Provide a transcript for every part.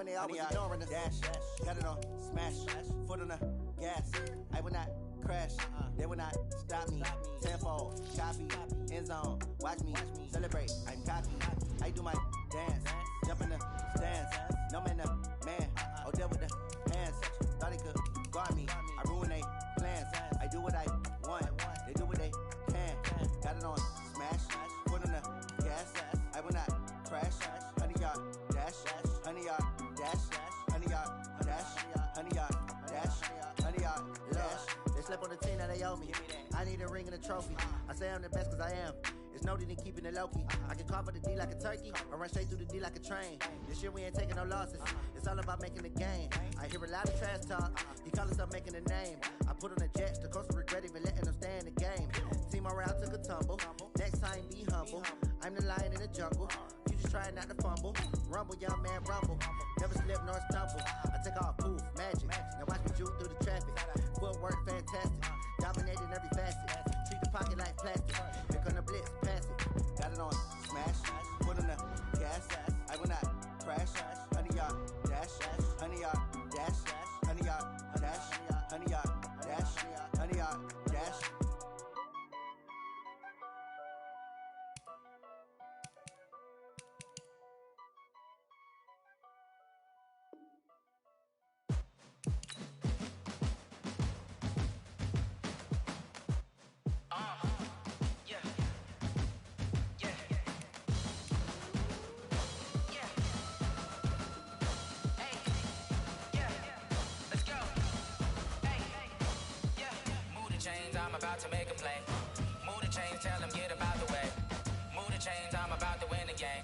when they always ignoring us. Dash, got it on, smash, foot on the gas. I will not crash, they will not stop me. Tenfold, copy, end zone, watch me celebrate. I'm cocky, I do my dance, jump in the stands. No man, man, oh deal with the hands. Thought they could guard me, I ruin they plans. I do what I want, they do what they can. Got it on, smash, foot on the gas. I will not crash, 100-yard dash, 100-yard dash, 100-yard dash, 100-yard dash, 100-yard dash. They slept on the team that they owe me. I need a ring and a trophy. I say I'm the best cause I am. It's noted in keeping it low-key. I can carve up the D like a turkey or run straight through the D like a train. This year we ain't taking no losses. It's all about making the game. I hear a lot of trash talk. He call himself making a name. I put on the Jets. The coach will regret even letting them stay in the game. Team morale took a tumble. Next time be humble. I'm the lion in the jungle. You just trying not to fumble. Rumble, young man, rumble. Never slip nor stumble. I take off, poof, magic. Now watch me juke through the traffic. Footwork fantastic. Dominating every facet. Treat the pocket like plastic. Pick on the blitz, pass it. Got it on, smash. Put on the gas. I will not crash. 100-yard dash. 100-yard dash. 100-yard dash. 100-yard dash. 100-yard dash. I'm about to make a play. Move the chains, tell them get about the way. Move the chains, I'm about to win the game.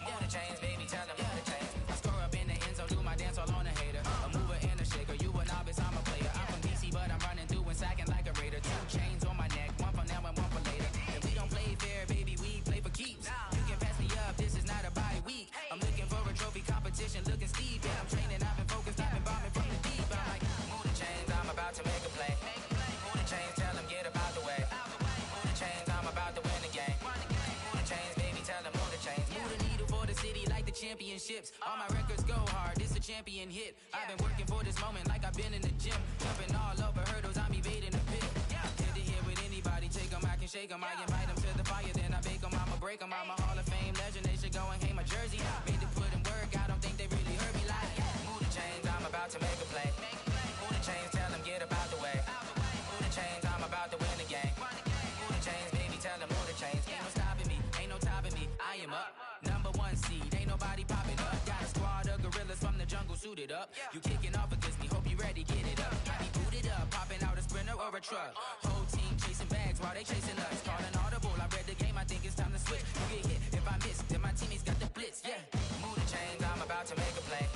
Move the chains, baby, tell them move the chains. I score up in the end zone, do my dance all on a hater. A mover and a shaker, you a novice, I'm a player. I'm from DC, but I'm running through and sacking like a raider. 2 chains on my neck, one for now and one for later. If we don't play fair, baby, we play for keeps. You can pass me up, this is not a bye week. I'm looking for a trophy competition, looking steep. Yeah, I'm training, I've been focused, I've been bombing from the deep. I'm like, move the chains, I'm about to make a play. Move the chains, tell them get about the way. Move the chains, I'm about to win the game. Move the chains, baby, tell them move the chains. Move the needle for the city like the championships. All my records go hard, this a champion hit. I've been working for this moment like I've been in the gym. Jumping all over hurdles, I'm evading the pit. Hit to hit with anybody, take them, I can shake them. I invite them to the fire, then I bake them, I'ma break them. I'm a Hall of Fame legend, they should go and hang my jersey. Made to put in work, I don't think they really heard me like. Move the chains, I'm about to make a play. Move the chains, tell them get about the way. Move the chains, I'm about to win the game. Move the chains, baby, tell them move the chains. Ain't no stopping me, ain't no topping me. I am up, #1 seed, ain't nobody popping up. Got a squad of gorillas from the jungle suited up. You kicking off against me, hope you ready, get it up. I be booted up, popping out a Sprinter or a truck. Whole team chasing bags while they chasing us. Calling audible, I read the game, I think it's time to switch. You get hit, if I miss, then my teammates got the blitz, yeah. Move the chains, I'm about to make a play.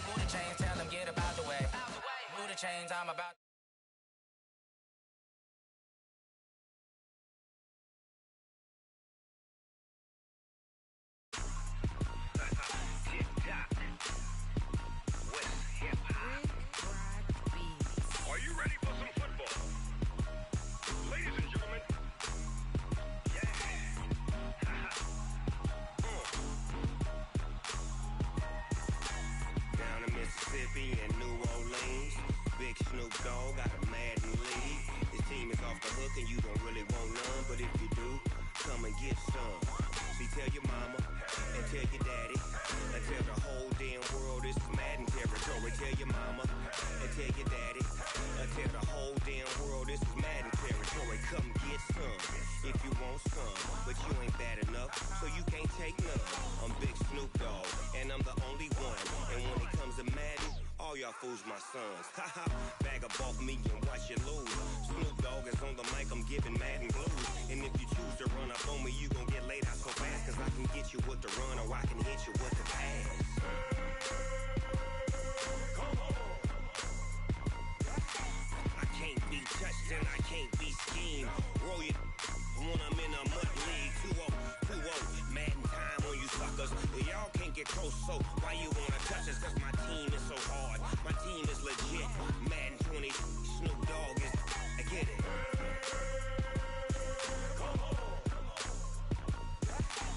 Move the chains, tell them get about the way. Move the chains, I'm about Are you ready for some football? Ladies and gentlemen, Down in Mississippi and New Orleans, Big Snoop Dogg got a Madden league. His team is off the hook and you don't really want none, but if you do, come and get some. See, tell your mama and tell your daddy and tell the whole damn world this is Madden territory. Tell your mama and tell your daddy and tell the whole damn world this is Madden territory. Come get some if you want some, but you ain't bad enough, so you can't take none. I'm Big Snoop Dogg and I'm the only one. And when it comes to Madden, all y'all fools my sons. Haha, bag up off me and watch you lose. Snoop Dogg is on the mic, I'm giving Madden blues. And if you choose to run up on me, you gon' get laid out so fast, cause I can get you with the run or I can hit you with the pass. I can't be touched and I can't be schemed. Roll you when I'm in a mud league. 2-0, Madden time on you suckers. Y'all can't get close, so why you wanna touch us? Cause my team is so hard, my team is legit. Madden 20, Snoop Dogg is, I get it.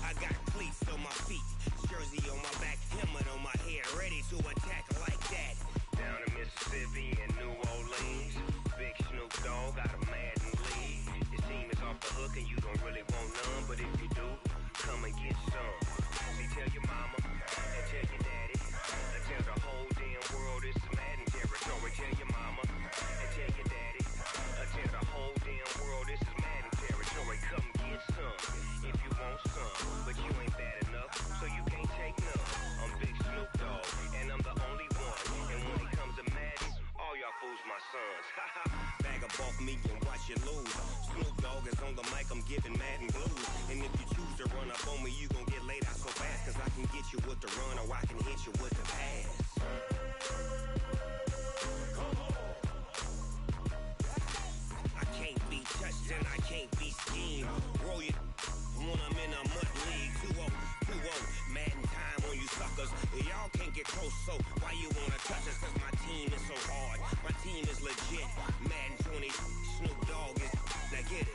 I got cleats on my feet, jersey on my back, helmet on my head, ready to bro, so why you wanna touch us? Cause my team is so hard. My team is legit. Madden 20, Snoop Dogg is. Now get it.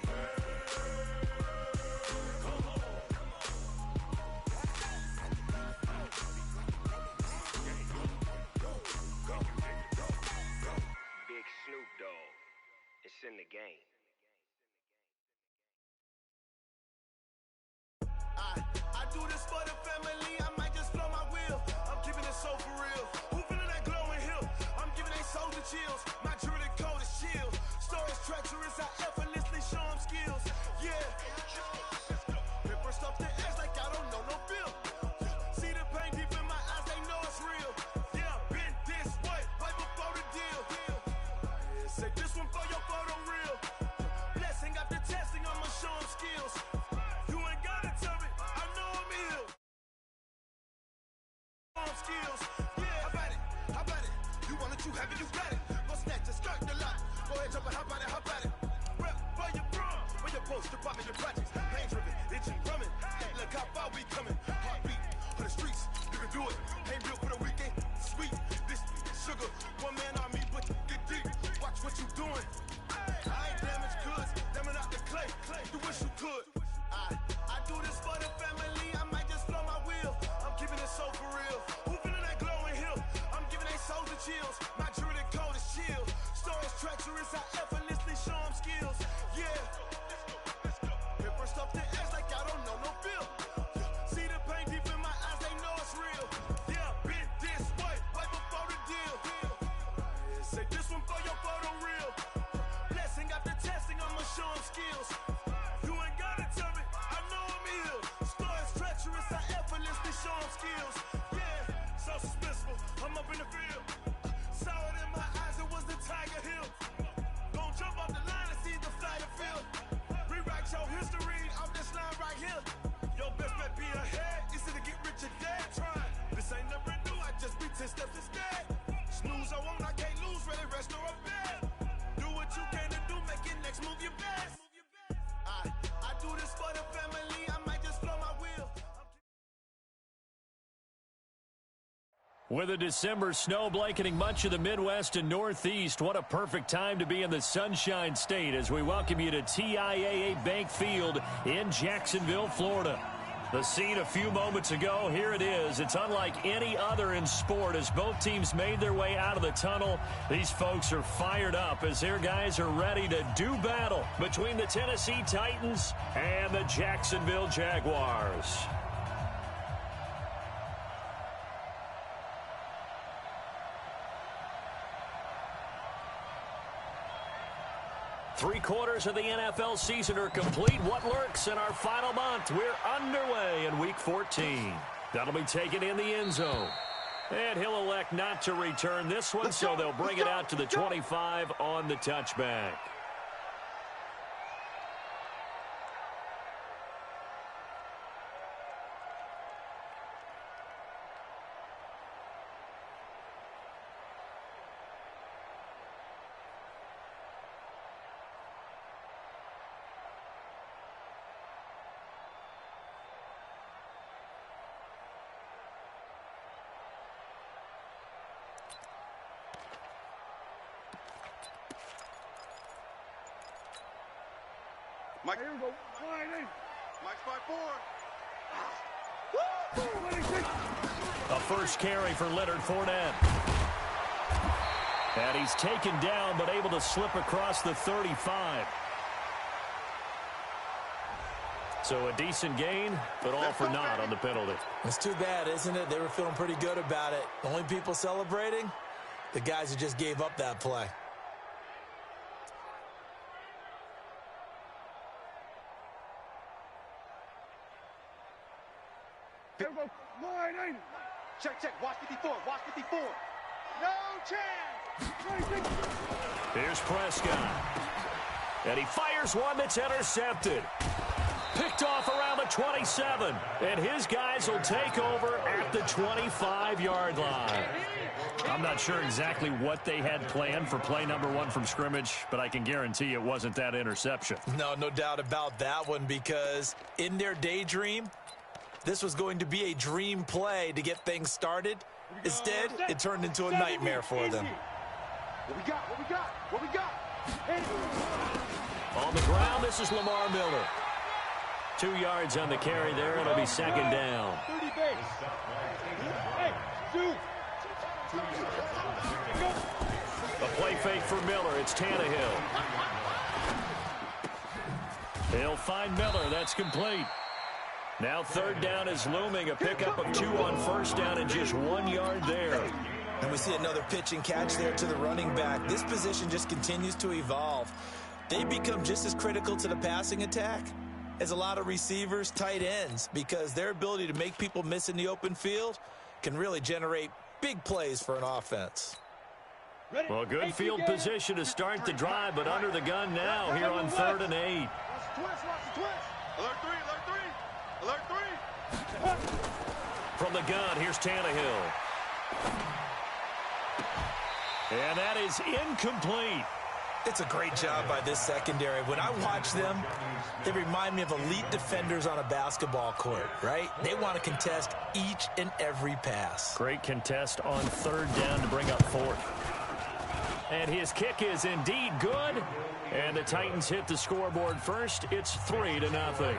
Big Snoop Dogg. It's in the game. I do this for the family, I might just blow my wheel. I'm keeping it so for real. Who feeling that glowing hill? I'm giving they soldier chills. My jewelry code is chill. Stories treacherous, I effortlessly show them skills. Yeah. Paper stuff the edge like I don't know no feel. See the pain deep in my eyes, they know it's real. Yeah, been this way, right before the deal. Say this one for your photo real. Blessing after testing, I'ma show them skills. You ain't gotta tell me, I know I'm ill. Skills, yeah, how about it? How about it? You want it, you have it, you got it. Go snatch it, skirt the lot. Go ahead, jump it, how about it? How about it? Rep for your bro, for your poster, popping your projects. Pain driven, itching, drumming. Look how far we coming. Heartbeat for the streets, you can do it. Ain't built for the weekend, sweet. This sugar, one man army, but get deep. Watch what you doing. I ain't damaged goods, damn it out the clay. You wish you could. I do this for the family, I might just blow my wheel. I'm keeping it so for real. Who feeling that glowing hill? I'm giving they soldier chills. My jewelry code is chill. Stories treacherous, I effortlessly show them skills. Yeah. Paper stuff the edge like I don't know no feel. See the pain deep in my eyes, they know it's real. Yeah, been this way, right before the deal. Say this one for your photo real. Blessing after testing, I'ma show them skills. You ain't gotta tell me, I know I'm ill. Stories treacherous, I effortlessly show them skills. Yeah, so suspenseful, I'm up in the field. Saw it in my eyes, it was the Tiger Hill. Gon' jump off the line and see the flight of field. Rewrite your history off this line right here. Your best bet be ahead, easy to get rich or dead. Trying, this ain't never new, I just be 10 steps instead. Snooze I won't, I can't lose, ready, rest or a bed. Do what you can to do, make it next move your best. I do this for the family, I might just blow my wheel. With a December snow blanketing much of the Midwest and Northeast, what a perfect time to be in the Sunshine State as we welcome you to TIAA Bank Field in Jacksonville, Florida. The scene a few moments ago, here it is. It's unlike any other in sport as both teams made their way out of the tunnel. These folks are fired up as their guys are ready to do battle between the Tennessee Titans and the Jacksonville Jaguars. Three-quarters of the NFL season are complete. What lurks in our final month? We're underway in Week 14. That'll be taken in the end zone. And he'll elect not to return this one, so they'll bring it out to the 25 on the touchback. Mike, here we go. Mike's by 4. A first carry for Leonard Fournette. And he's taken down, but able to slip across the 35. So a decent gain, but all for naught on the penalty. It's too bad, isn't it? They were feeling pretty good about it. The only people celebrating, the guys who just gave up that play. Here we go. Line 8. Check. Watch 54. Watch 54. No chance. Here's Prescott. And he fires one that's intercepted. Picked off around the 27. And his guys will take over at the 25-yard line. I'm not sure exactly what they had planned for play number 1 from scrimmage, but I can guarantee it wasn't that interception. No doubt about that one, because in their daydream, this was going to be a dream play to get things started, Instead, it turned into a nightmare for them. What we got? What we got? What we got? On the ground, this is Lamar Miller. 2 yards on the carry there. It'll be second down. 30 base. Hey, shoot. A play fake for Miller. It's Tannehill. He'll find Miller. That's complete. Now third down is looming. A pickup of 2 on first down and just 1 yard there. And we see another pitch and catch there to the running back. This position just continues to evolve. They become just as critical to the passing attack as a lot of receivers, tight ends, because their ability to make people miss in the open field can really generate big plays for an offense. Well, good field position to start the drive, but under the gun now here on 3rd and 8. Alert three. Alert three. From the gun, here's Tannehill. And that is incomplete. It's a great job by this secondary. When I watch them, they remind me of elite defenders on a basketball court, right? They want to contest each and every pass. Great contest on 3rd down to bring up 4th. And his kick is indeed good. And the Titans hit the scoreboard first. It's 3-0.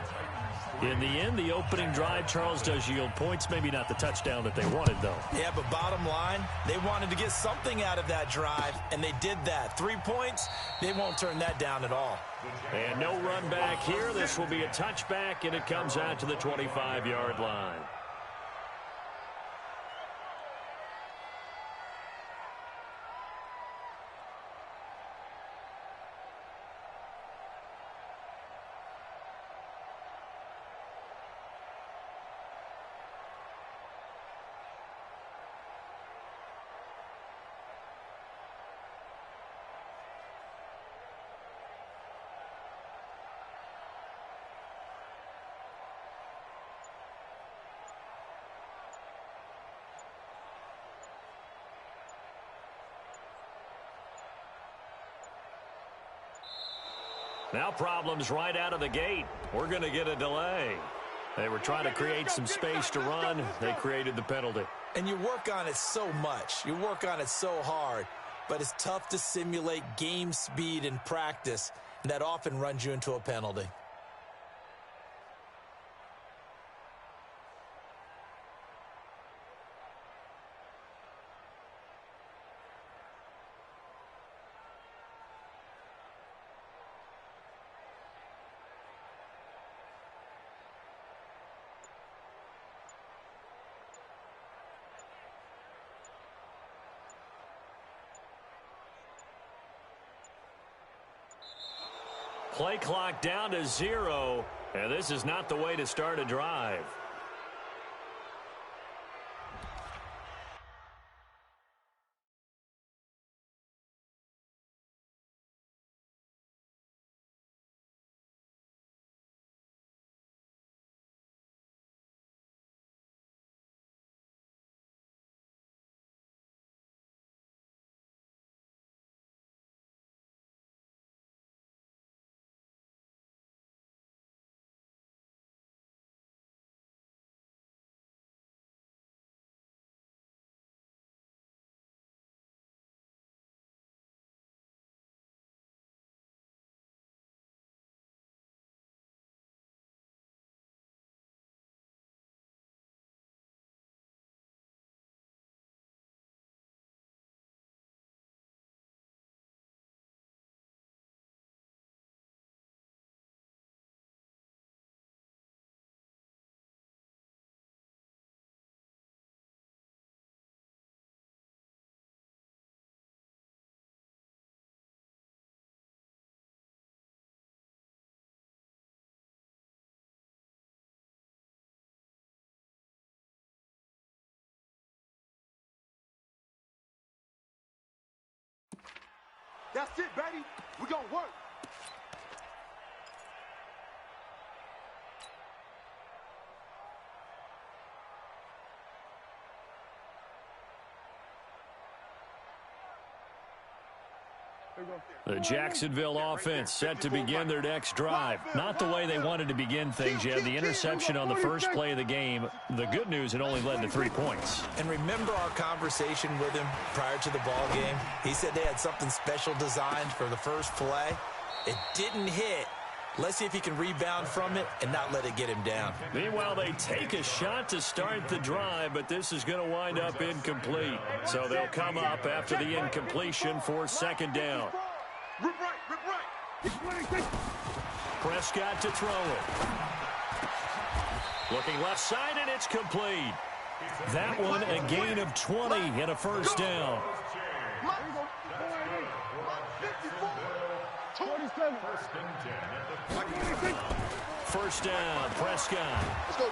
In the end, the opening drive, Charles, does yield points. Maybe not the touchdown that they wanted, though. Yeah, but bottom line, they wanted to get something out of that drive, and they did that. 3 points, they won't turn that down at all. And no run back here. This will be a touchback, and it comes out to the 25-yard line. Now problems right out of the gate. We're going to get a delay. They were trying to create some space to run. They created the penalty. And you work on it so much. You work on it so hard. But it's tough to simulate game speed in practice. And that often runs you into a penalty. Play clock down to 0, and this is not the way to start a drive. That's it, baby. We're going to work. The Jacksonville offense set to begin their next drive. Not the way they wanted to begin things. You had the interception on the first play of the game. The good news, it only led to 3 points. And remember our conversation with him prior to the ball game? He said they had something special designed for the first play. It didn't hit. Let's see if he can rebound from it and not let it get him down. Meanwhile, they take a shot to start the drive, but this is going to wind up incomplete. So they'll come up after the incompletion for second down. Rip right. Prescott to throw it. Looking left side, and it's complete. That one a gain of 20 and a first down. 27. First down, Prescott. Let's go, D.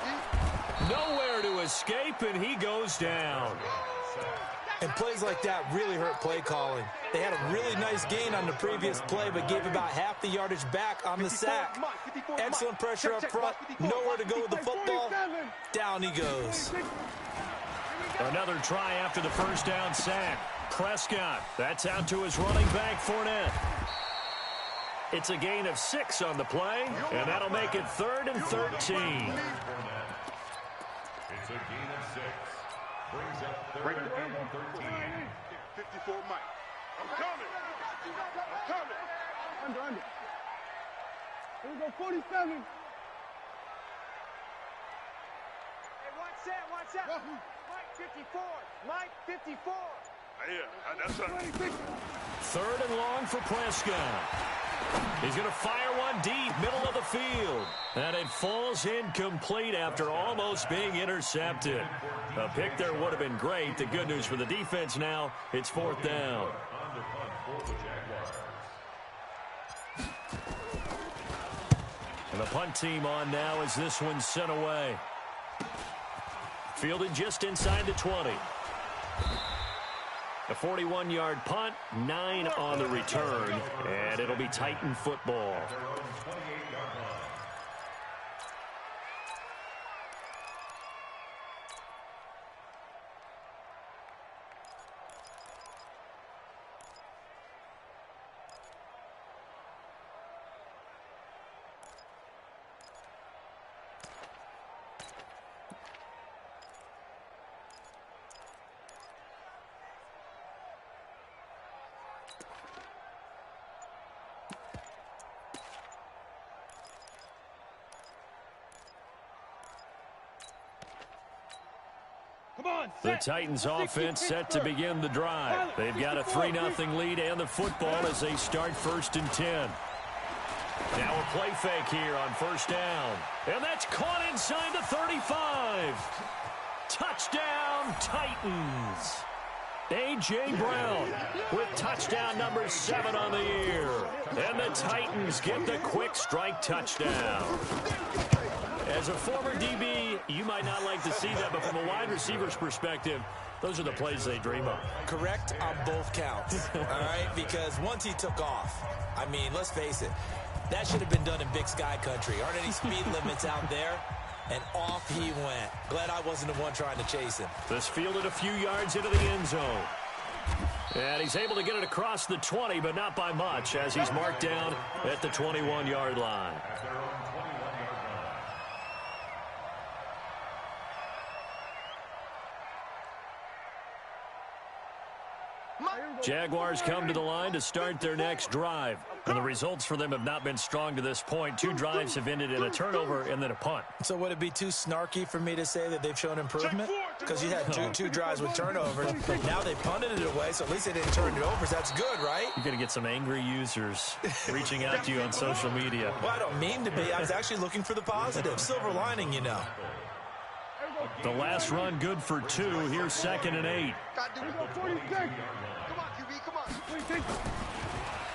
Nowhere to escape, and he goes down. And plays like that really hurt play calling. They had a really nice gain on the previous play, but gave about half the yardage back on the sack. Excellent pressure up front. Nowhere to go with the football. Down he goes. Another try after the first down sack. Prescott, that's out to his running back, Fournette. It's a gain of 6 on the play, and that'll make it 3rd and 13. It's a gain of 6. Brings up 3rd and 13. 54 Mike. I'm coming. Under. Here we go, 47. Hey, watch that. Mike 54. Mike 54. Yeah, that's right. 3rd and long for Prescott. He's going to fire one deep, middle of the field. And it falls incomplete after almost being intercepted. A pick there would have been great. The good news for the defense now, it's 4th down. And the punt team on now as this one's sent away. Fielded just inside the 20. A 41-yard punt, 9 on the return, and it'll be Titan football. The Titans offense set to begin the drive. They've got a 3-0 lead and the football as they start 1st and 10. Now a play fake here on 1st down. And that's caught inside the 35. Touchdown, Titans. A.J. Brown with touchdown number 7 on the year. And the Titans get the quick strike touchdown. As a former DB, you might not like to see that, but from a wide receiver's perspective, those are the plays they dream of. Correct on both counts, all right? Because once he took off, I mean, let's face it, that should have been done in Big Sky country. Aren't any speed limits out there? And off he went. Glad I wasn't the one trying to chase him. This fielded a few yards into the end zone. And he's able to get it across the 20, but not by much, as he's marked down at the 21-yard line. Jaguars come to the line to start their next drive. And the results for them have not been strong to this point. 2 drives have ended in a turnover and then a punt. So would it be too snarky for me to say that they've shown improvement? Because you had two drives with turnovers. Now they punted it away, so at least they didn't turn it over. So that's good, right? You're going to get some angry users reaching out to you on social media. Well, I don't mean to be. I was actually looking for the positive. Silver lining, you know. The last run good for 2. Here's 2nd and 8.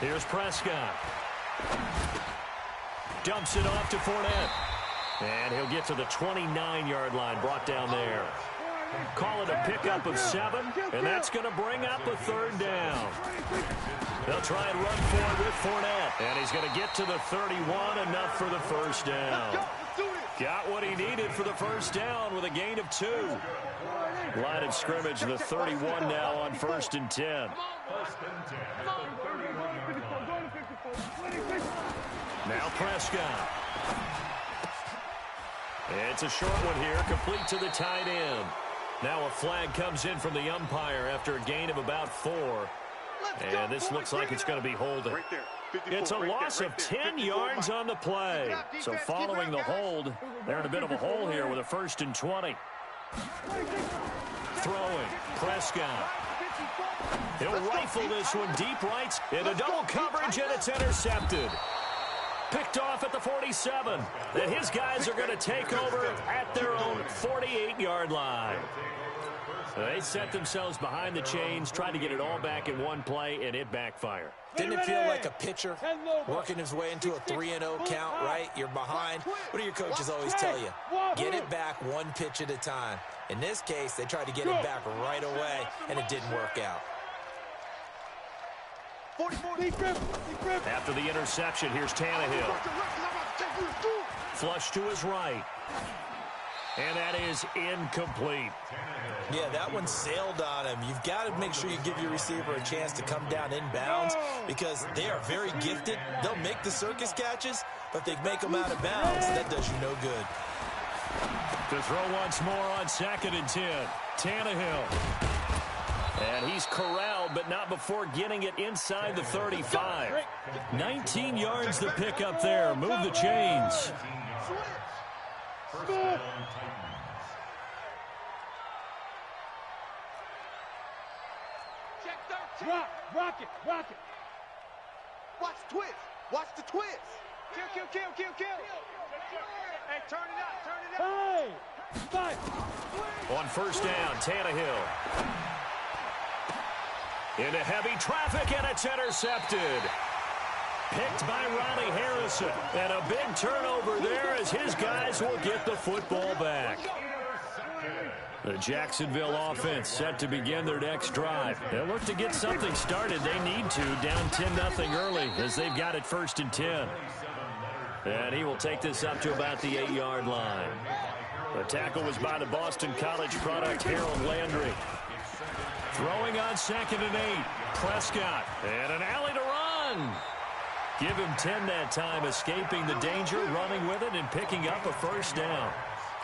Here's Prescott. Dumps it off to Fournette. And he'll get to the 29-yard line, brought down there. Call it a pickup of 7, and that's going to bring up a 3rd down. They'll try and run for it with Fournette. And he's going to get to the 31, enough for the first down. Got what he needed for the first down with a gain of 2. Line of scrimmage, the 31 now on 1st and 10. Now Prescott. It's a short one here, complete to the tight end. Now a flag comes in from the umpire after a gain of about 4. And this looks like it's going to be holding. It's a loss of 10 yards on the play. So following the hold, they're in a bit of a hole here with a 1st and 20. Throwing, Prescott. He'll rifle this one deep right into double coverage, and it's intercepted. Picked off at the 47. And his guys are going to take over at their own 48-yard line. They set themselves behind the chains, tried to get it all back in one play, and it backfired. Didn't it feel like a pitcher working his way into a 3-0 count, right? You're behind. What do your coaches always tell you? Get it back one pitch at a time. In this case, they tried to get it back right away, and it didn't work out. After the interception, here's Tannehill. Flush to his right. And that is incomplete. Yeah, that one sailed on him. You've got to make sure you give your receiver a chance to come down inbounds because they are very gifted. They'll make the circus catches, but they make them out of bounds. That does you no good. To throw once more on 2nd and 10. Tannehill. And he's corralled, but not before getting it inside the 35. 19 yards to pick up there. Move the chains. Rock it. Watch the twist. Watch the twist. Kill. Hey, turn it up. Hey, fight. On 1st down, Tannehill. Into heavy traffic, and it's intercepted. Picked by Ronnie Harrison. And a big turnover there as his guys will get the football back. The Jacksonville offense set to begin their next drive. They'll look to get something started. They need to, down 10-0 early as they've got it 1st and 10. And he will take this up to about the 8-yard line. The tackle was by the Boston College product, Harold Landry. Throwing on 2nd and 8. Prescott. And an alley to run. Give him 10 that time, escaping the danger, running with it, and picking up a 1st down.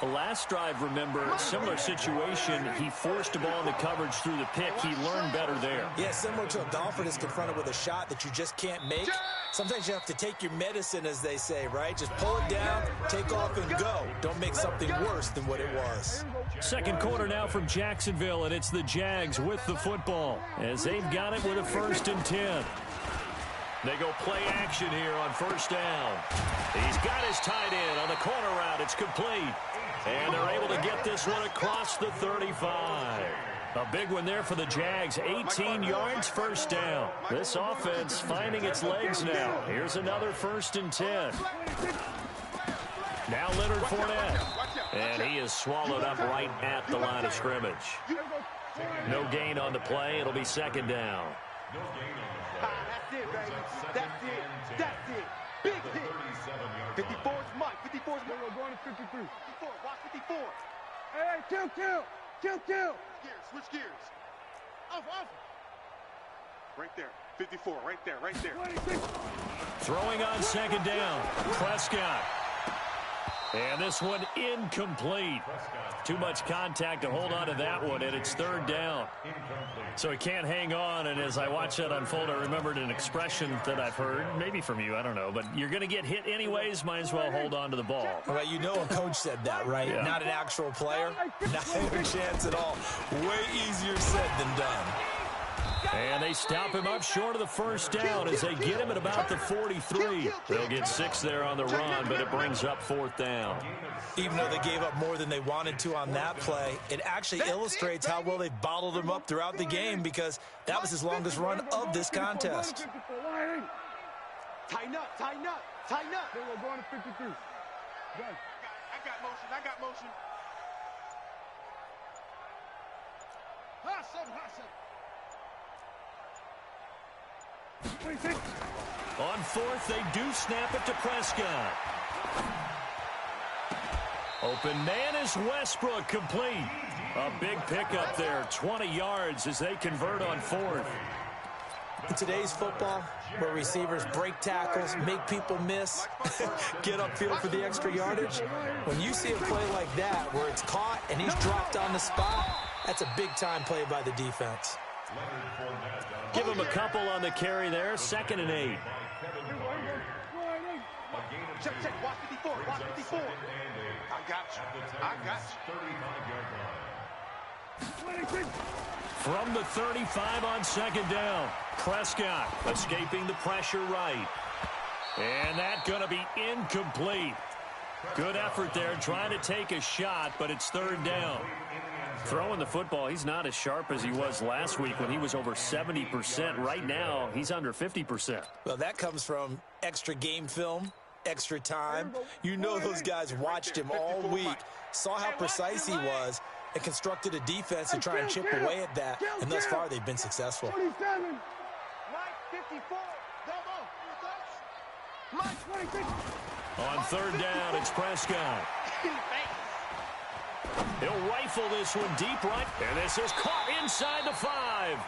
The last drive, remember, similar situation. He forced a ball into coverage through the pick. He learned better there. Yeah, similar to a golfer that's confronted with a shot that you just can't make. Sometimes you have to take your medicine, as they say, right? Just pull it down, take off, and go. Don't make something worse than what it was. Second quarter now from Jacksonville, and it's the Jags with the football as they've got it with a 1st and 10. They go play action here on 1st down. He's got his tight end on the corner route. It's complete. And they're able to get this one across the 35. A big one there for the Jags. 18 yards, 1st down. This offense finding its legs now. Here's another 1st and 10. Now Leonard Fournette. And he is swallowed up right at the line of scrimmage. No gain on the play. It'll be 2nd down. That's it, baby. That's it. Big hit. 54's Mike. 54's Mike. We're going to 53. 54. Watch 54. Hey, kill. Gears. Switch gears. Off. Right there. 54. Right there. 26. Throwing on 2nd down. Prescott. And this one incomplete. Too much contact to hold on to that one, and it's 3rd down. So he can't hang on, and as I watch that unfold, I remembered an expression that I've heard, maybe from you, I don't know, but you're going to get hit anyways, might as well hold on to the ball. Well, you know a coach said that, right? Yeah. Not an actual player. Not a chance at all. Way easier said than done. And they stop him up short of the 1st down as they get him at about the 43. They'll get 6 there on the run, but it brings up 4th down. Even though they gave up more than they wanted to on that play, it actually illustrates how well they bottled him up throughout the game because that was his longest run of this contest. Tighten up. We're going to 53. I got motion. Hustle. On 4th, they do snap it to Prescott. Open man is Westbrook, complete. A big pickup there, 20 yards as they convert on fourth. In today's football, where receivers break tackles, make people miss, get upfield for the extra yardage, when you see a play like that where it's caught and he's dropped on the spot, that's a big-time play by the defense. Give him a couple on the carry there, 2nd and 8. Check, watch 54, watch 54. I got you. From the 35 on 2nd down, Prescott escaping the pressure right. And that's going to be incomplete. Good effort there, trying to take a shot, but it's 3rd down. Throwing the football, he's not as sharp as he was last week when he was over 70%. Right now, he's under 50%. Well, that comes from extra game film, extra time. You know those guys watched him all week, saw how precise he was, and constructed a defense to try and chip away at that, and thus far they've been successful. 27. Mike 54. Mike 26. On 3rd down, it's Prescott. He'll rifle this one deep right, and this is caught inside the 5.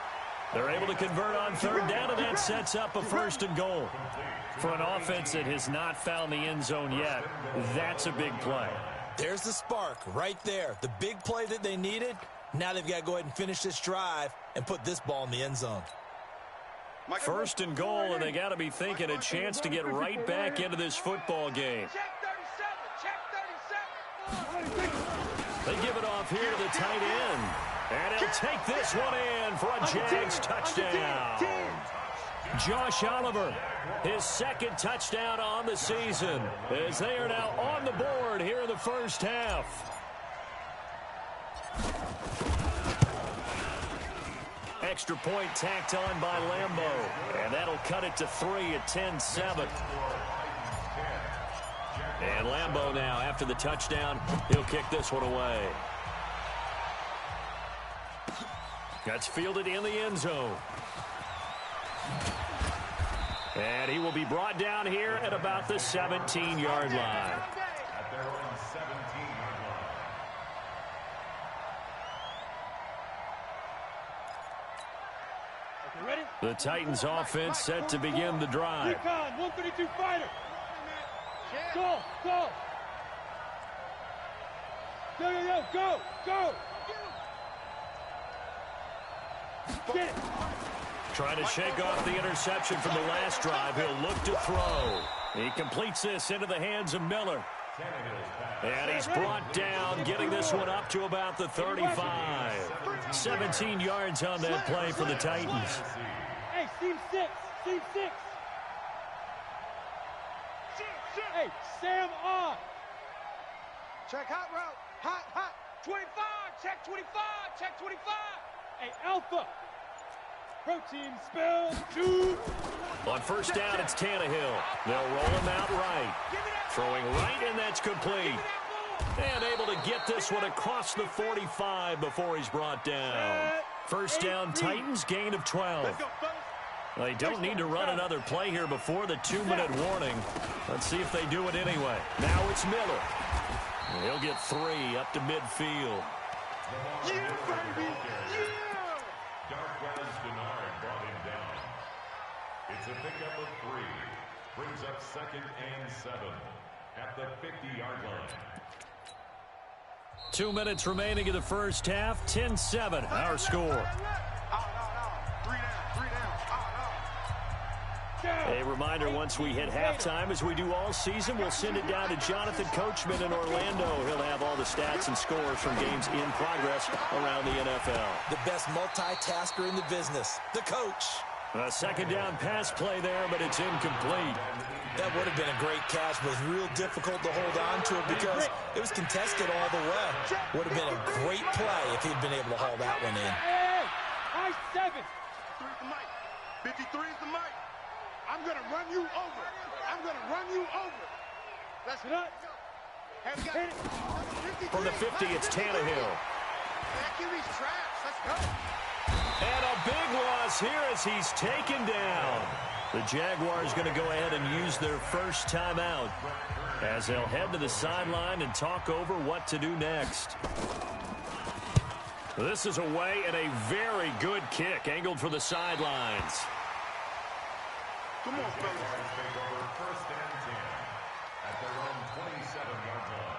They're able to convert on 3rd down, and that sets up a 1st and goal. For an offense that has not found the end zone yet, that's a big play. There's the spark right there. The big play that they needed. Now they've got to go ahead and finish this drive and put this ball in the end zone. 1st and goal, and they got to be thinking a chance to get right back into this football game. They give it off here to the tight end. And he'll take this one in for a Jags touchdown. Josh Oliver, his 2nd touchdown on the season, as they are now on the board here in the first half. Extra point tacked on by Lambeau, and that'll cut it to 3 at 10-7. And Lambeau now, after the touchdown, he'll kick this one away. That's fielded in the end zone. And he will be brought down here at about the 17-yard line. The Titans offense set to begin the drive. 132 fighter. Go. Go. Get it. Trying to shake off the interception from the last drive. He'll look to throw. He completes this into the hands of Miller. And he's brought down, getting this one up to about the 35. 17 yards on that play for the Titans. Hey, Team 6. Hey, Sam on. Check hot route. Hot. 25. Check 25. Hey, Alpha. Protein spill. 2. On 1st down, it's Tannehill. They'll roll him out right. Throwing right, and that's complete. And able to get this one across the 45 before he's brought down. 1st down, Titans, gain of 12. They don't need to run another play here before the 2-minute warning. Let's see if they do it anyway. Now it's Miller. He'll get 3 up to midfield. Yeah, baby! Yeah! Darquez Denard brought him down. It's a pickup of 3. Brings up 2nd and 7 at the 50-yard line. 2 minutes remaining in the first half. 10-7, our score. A reminder, once we hit halftime, as we do all season, we'll send it down to Jonathan Coachman in Orlando. He'll have all the stats and scores from games in progress around the NFL. The best multitasker in the business, the coach. A 2nd down pass play there, but it's incomplete. That would have been a great catch, but it was real difficult to hold on to it because it was contested all the way. Would have been a great play if he'd been able to haul that one in. Hey, high 7. 53 is the mic. 53 is the mic. I'm going to run you over. Let's hit it. From the 50, it's Tannehill. QB's trash. Let's go. And a big loss here as he's taken down. The Jaguars going to go ahead and use their first timeout. as they'll head to the sideline and talk over what to do next. This is away and a very good kick angled for the sidelines. Come on, fellas. First and 10 at their own 27-yard line.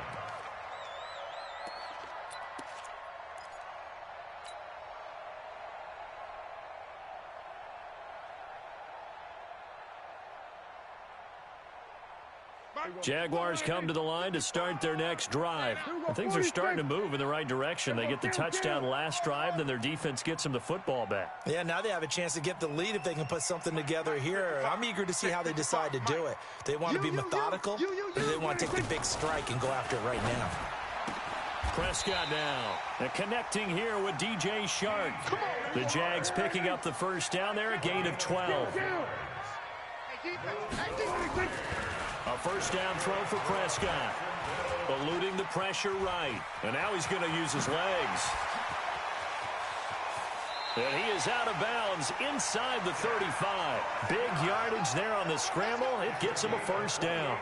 Jaguars come to the line to start their next drive. And things are starting to move in the right direction. They get the touchdown last drive, then their defense gets them the football back. Yeah, now they have a chance to get the lead if they can put something together here. I'm eager to see how they decide to do it. They want to be methodical, or do they want to take the big strike and go after it right now? Prescott now. And connecting here with DJ Shark. The Jags picking up the first down there, a gain of 12. A first down throw for Prescott. Eluding the pressure right. And now he's going to use his legs. And he is out of bounds inside the 35. Big yardage there on the scramble. It gets him a first down.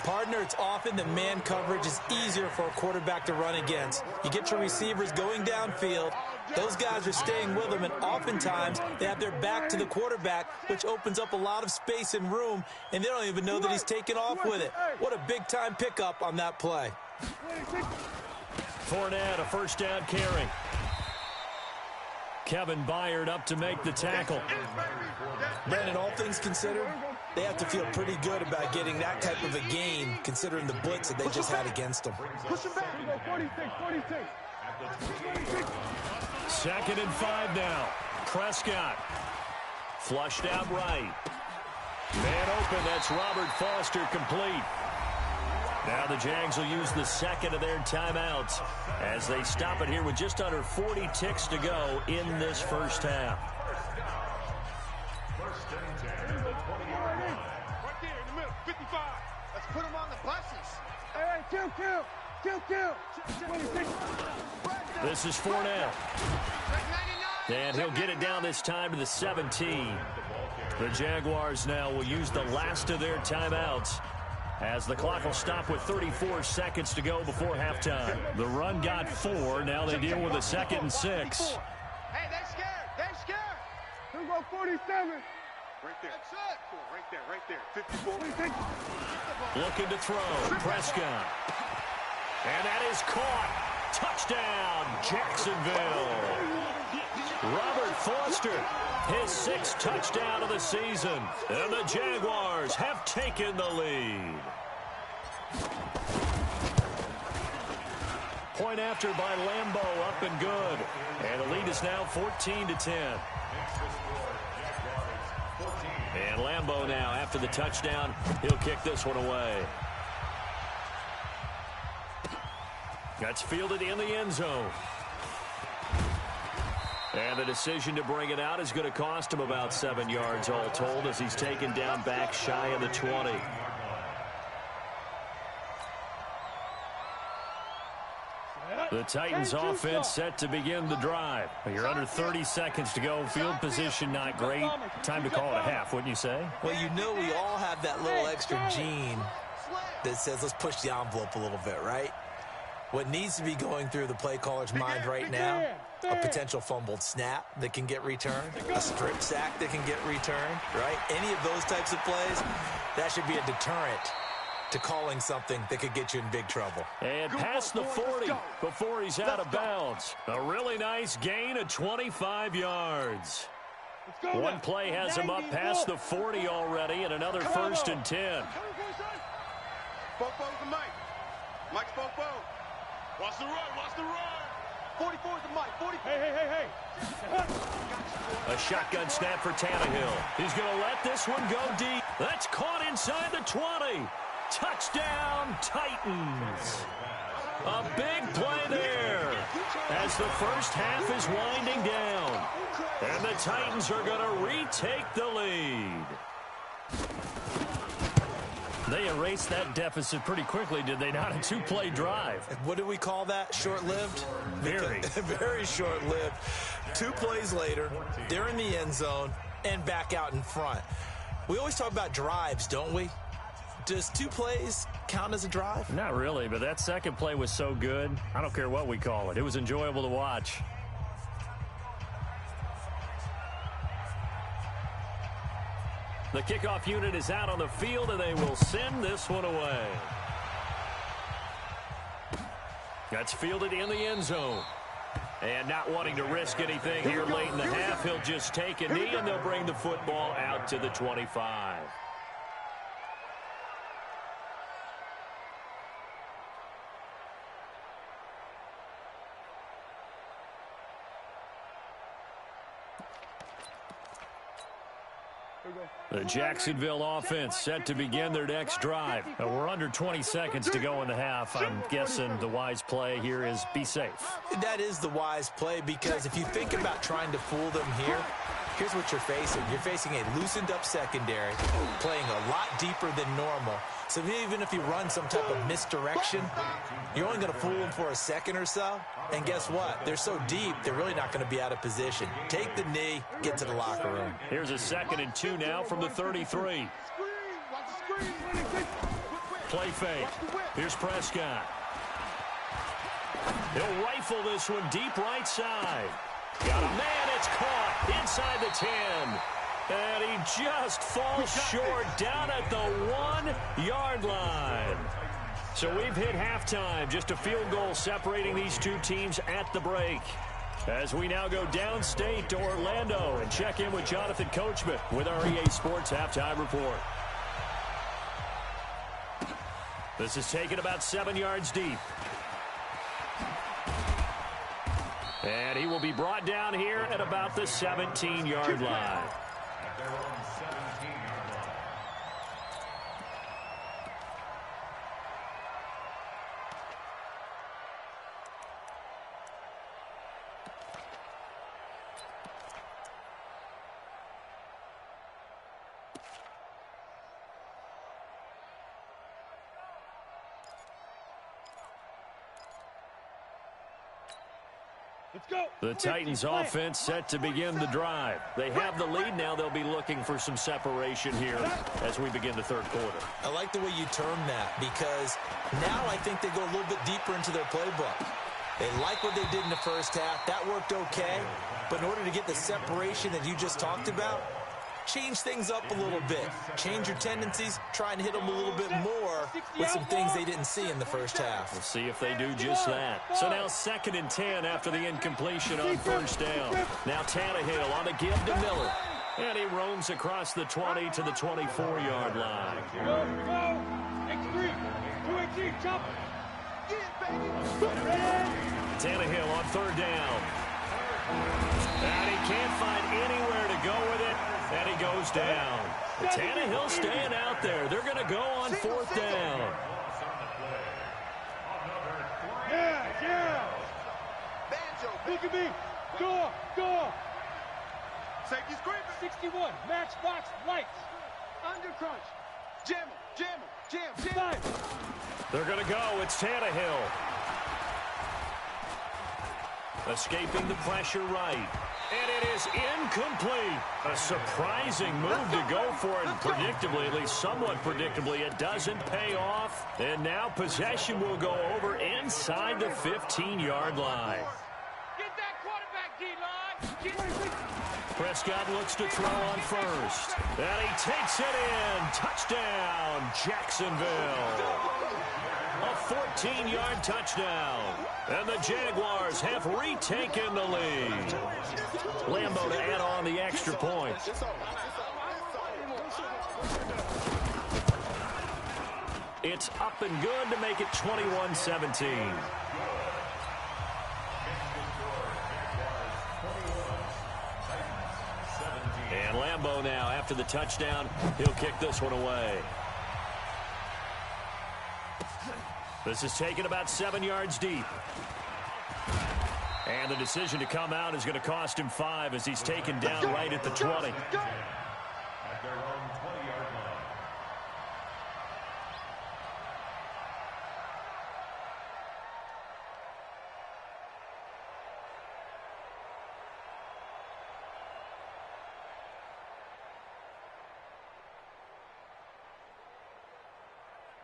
Partner, it's often that man coverage is easier for a quarterback to run against. You get your receivers going downfield. Those guys are staying with them, and oftentimes they have their back to the quarterback, which opens up a lot of space and room, and they don't even know that he's taking off with it. What a big-time pickup on that play. Fournette, a first down carry. Kevin Byard up to make the tackle. Brandon, all things considered, they have to feel pretty good about getting that type of a gain, considering the blitz that they just had against them. Push him back. 46. 2nd and 5 now. Prescott. Flushed out right. Man open, that's Robert Foster complete. Now the Jags will use the second of their timeouts as they stop it here with just under 40 ticks to go in this first half. First and 10 at the 20-yard line. Right there in the middle. 55. Let's put him on the buses. Hey, kill. 26. This is Fournette. And he'll get it down this time to the 17. The Jaguars now will use the last of their timeouts as the clock will stop with 34 seconds to go before halftime. The run got 4. Now they deal with a 2nd and 6. Hey, they're scared. Who go 47? Right there. Right there. 54. Looking to throw. Prescott. And that is caught. Touchdown, Jacksonville. Robert Foster, his 6th touchdown of the season. And the Jaguars have taken the lead. Point after by Lambeau, up and good. And the lead is now 14-10. And Lambeau now, after the touchdown, he'll kick this one away. That's fielded in the end zone. And the decision to bring it out is going to cost him about 7 yards all told as he's taken down back shy of the 20. The Titans offense set to begin the drive. You're under 30 seconds to go. Field position not great. Time to call it a half, wouldn't you say? Well, you know we all have that little extra gene that says let's push the envelope a little bit, right? What needs to be going through the play caller's mind right now, a potential fumbled snap that can get returned, a strip sack that can get returned, right? Any of those types of plays, that should be a deterrent to calling something that could get you in big trouble. And past the 40 before he's out of bounds. A really nice gain of 25 yards. One play has him up past the 40 already, and another 1st and 10. Bofo's the Mike. Mike's Bofo. Watch the run. 44 is the Mike. 40. Hey. A shotgun snap for Tannehill. He's going to let this one go deep. That's caught inside the 20. Touchdown, Titans. A big play there as the first half is winding down. And the Titans are going to retake the lead. They erased that deficit pretty quickly, did they not? A 2-play drive. What do we call that? Short-lived? Very. Very short-lived. 2 plays later, they're in the end zone and back out in front. We always talk about drives, don't we? Does 2 plays count as a drive? Not really, but that second play was so good. I don't care what we call it. It was enjoyable to watch. The kickoff unit is out on the field, and they will send this one away. That's fielded in the end zone. And not wanting to risk anything here late in the half, he'll just take a knee, and they'll bring the football out to the 25. The Jacksonville offense set to begin their next drive. We're under 20 seconds to go in the half. I'm guessing the wise play here is be safe. That is the wise play, because if you think about trying to fool them here, here's what you're facing. You're facing a loosened up secondary, playing a lot deeper than normal. So even if you run some type of misdirection, you're only going to fool them for a second or so. And guess what? They're so deep, they're really not going to be out of position. Take the knee, get to the locker room. Here's a 2nd and 2 now from the 33. Play fake. Here's Prescott. He'll rifle this one deep right side. Got a man, it's caught inside the 10. And he just falls short down at the 1-yard line. So we've hit halftime. Just a field goal separating these two teams at the break. As we now go downstate to Orlando and check in with Jonathan Coachman with our EA Sports Halftime Report. This is taken about 7 yards deep. And he will be brought down here at about the 17-yard line. At their own 17-yard line. The Titans offense set to begin the drive. They have the lead now. They'll be looking for some separation here as we begin the third quarter. I like the way you term that, because now I think they go a little bit deeper into their playbook. They like what they did in the first half. That worked okay. But in order to get the separation that you just talked about, change things up a little bit. Change your tendencies. Try and hit them a little bit more with some things they didn't see in the first half. We'll see if they do just that. So now 2nd and 10 after the incompletion on first down. Now Tannehill on a give to Miller. And he roams across the 20 to the 24-yard line. Go, go. X3. 2-8-3, jump. Tannehill on 3rd down. And he can't find anywhere to go with it. And he goes down. Tannehill staying out there. They're going to go on 4th down. Yeah. Look at me. Go. Safety screen. 61. Matchbox lights. Under crunch. Jam. They're going to go. It's Tannehill. Escaping the pressure right. And it is incomplete. A surprising move to go for it. Predictably, at least somewhat predictably, it doesn't pay off. And now possession will go over inside the 15-yard line. Get that quarterback, D-line. Prescott looks to throw on first. And he takes it in. Touchdown, Jacksonville. A 14-yard touchdown. And the Jaguars have retaken the lead. Lambeau to add on the extra point. It's up and good to make it 21-17. And Lambeau now, after the touchdown, he'll kick this one away. This is taken about 7 yards deep. And the decision to come out is going to cost him 5 as he's taken down right at the 20. At their own 20-yard line.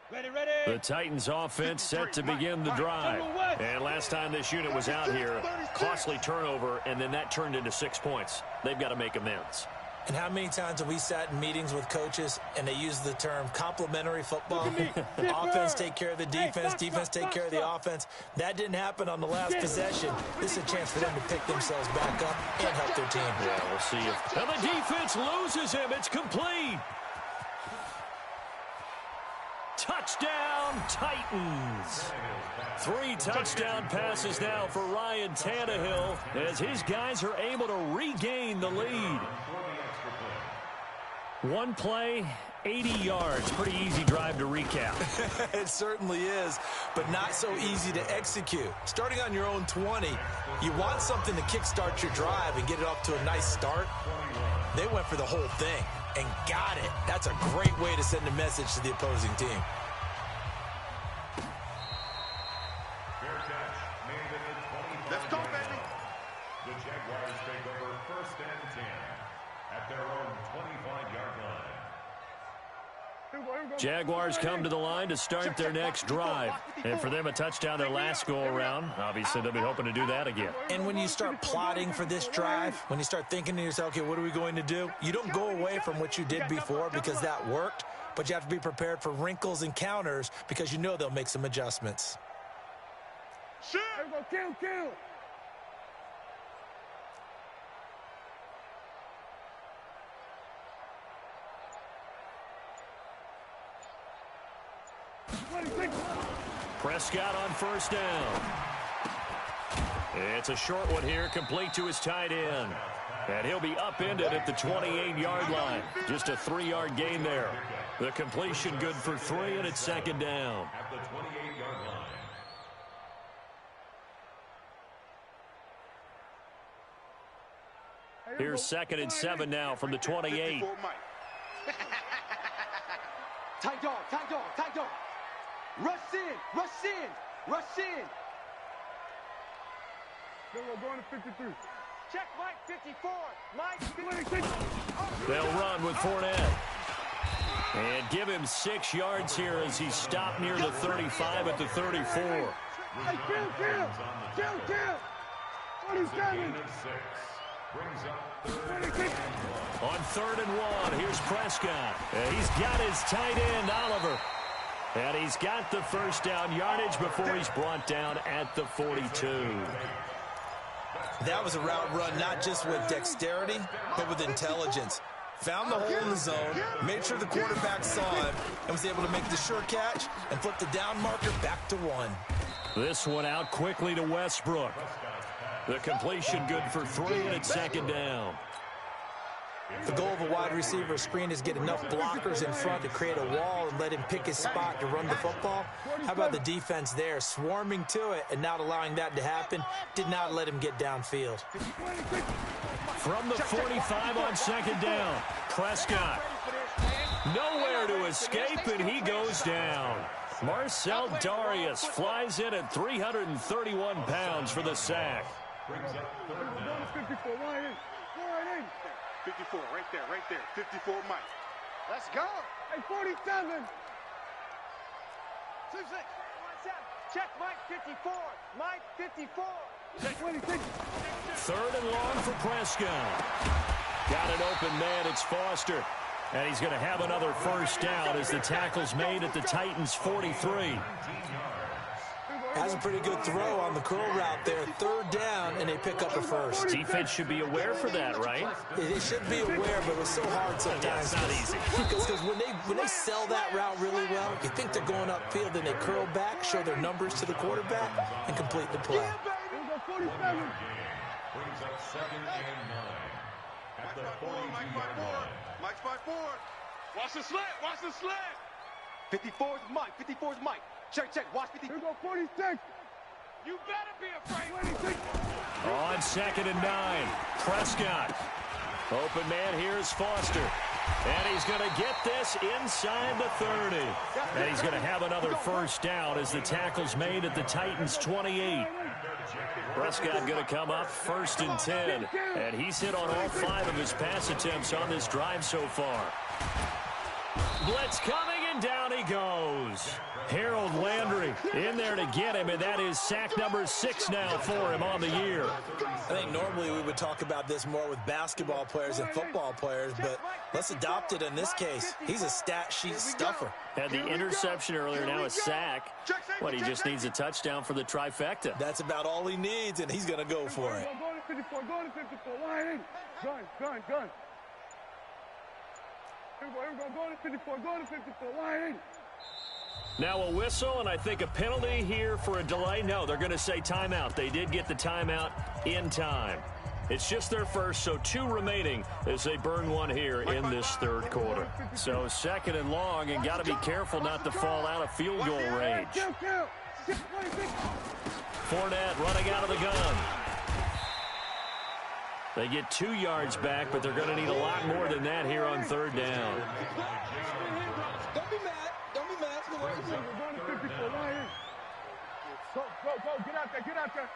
The Titans offense set to begin the drive. And last time this unit was out here, costly turnover, and then that turned into 6 points. They've got to make amends. And how many times have we sat in meetings with coaches and they use the term complementary football? Offense take care of the defense, defense take care of the offense. That didn't happen on the last possession. This is a chance for them to pick themselves back up and help their team. Yeah, we'll see if... And the defense loses him. It's complete. Touchdown, Titans. 3 touchdown passes now for Ryan Tannehill as his guys are able to regain the lead. One play, 80 yards. Pretty easy drive to recap. It certainly is, but not so easy to execute. Starting on your own 20, you want something to kickstart your drive and get it off to a nice start. They went for the whole thing and got it. That's a great way to send a message to the opposing team. Let's go, baby. The Jaguars take over 1st and 10 at their own 25-yard line. Jaguars come to the line to start their next drive. And for them, a touchdown their last go-around. Obviously, they'll be hoping to do that again. And when you start plotting for this drive, when you start thinking to yourself, okay, what are we going to do? You don't go away from what you did before because that worked, but you have to be prepared for wrinkles and counters because you know they'll make some adjustments. Sure. Kill. Prescott on 1st down. It's a short one here, complete to his tight end. And he'll be upended at the 28-yard line. Just a 3-yard gain there. The completion good for 3, and it's 2nd down. At the 28-yard line. Here's 2nd and 7 now from the 28. Tight dog. Rush in. We're going to 53. Check Mike 54. Mike 56. They'll run with Fournette. And give him 6 yards here as he's stopped near the 35 at the 34. Hey, kill. 27. Brings up On 3rd and 1, here's Prescott. He's got his tight end, Oliver. And he's got the 1st down yardage before he's brought down at the 42. That was a route run not just with dexterity, but with intelligence. Found the hole in the zone, made sure the quarterback saw him, and was able to make the sure catch and flip the down marker back to 1. This one out quickly to Westbrook. The completion good for 3, and it's 2nd down. The goal of a wide receiver screen is get enough blockers in front to create a wall and let him pick his spot to run the football. How about the defense there, swarming to it and not allowing that to happen? Did not let him get downfield. From the 45 on 2nd down, Prescott. Nowhere to escape, and he goes down. Marcel Darius flies in at 331 pounds for the sack. brings up 3rd down. 54, line in. 54, right there. 54, Mike. Let's go. Hey, 47. 2-6. Check Mike 54. Mike 54. 26. 3rd and long for Prescott. Got an open man. It's Foster. And he's going to have another 1st down as the tackle's made at the Titans' 43. Has a pretty good throw on the curl route there. 3rd down, and they pick up a 1st. Defense should be aware for that, right? They should be aware, but it's so hard sometimes. Yeah, it's not easy. Because when they sell that route really well, you think they're going upfield, and they curl back, show their numbers to the quarterback, and complete the play. Brings up 2nd and 9 at the 42-yard line. Mike's 5-4. Watch the slant. 54's Mike. Check. Watch 50. Here go 46. You better be afraid. 26. On 2nd and 9, Prescott. Open man, here's Foster. And he's going to get this inside the 30. And he's going to have another 1st down as the tackle's made at the Titans' 28. Prescott going to come up 1st and 10. And he's hit on all 5 of his pass attempts on this drive so far. Blitz coming, and And down he goes. Harold Landry in there to get him, and that is sack number 6 now for him on the year. I think normally we would talk about this more with basketball players and football players, but let's adopt it in this case. He's a stat sheet stuffer. Had the interception earlier, now a sack. What, he just needs a touchdown for the trifecta. That's about all he needs, and he's going to go for it. Go to 54, go to 54, line in. Gun. Here we go, go to 54, line in. Now a whistle, and I think a penalty here for a delay. No, they're going to say timeout. They did get the timeout in time. It's just their first, so 2 remaining as they burn one here in this third quarter. So 2nd and long, and got to be careful not to fall out of field goal range. Fournette running out of the gun. They get 2 yards back, but they're going to need a lot more than that here on 3rd down. Don't be mad. Go, get out there.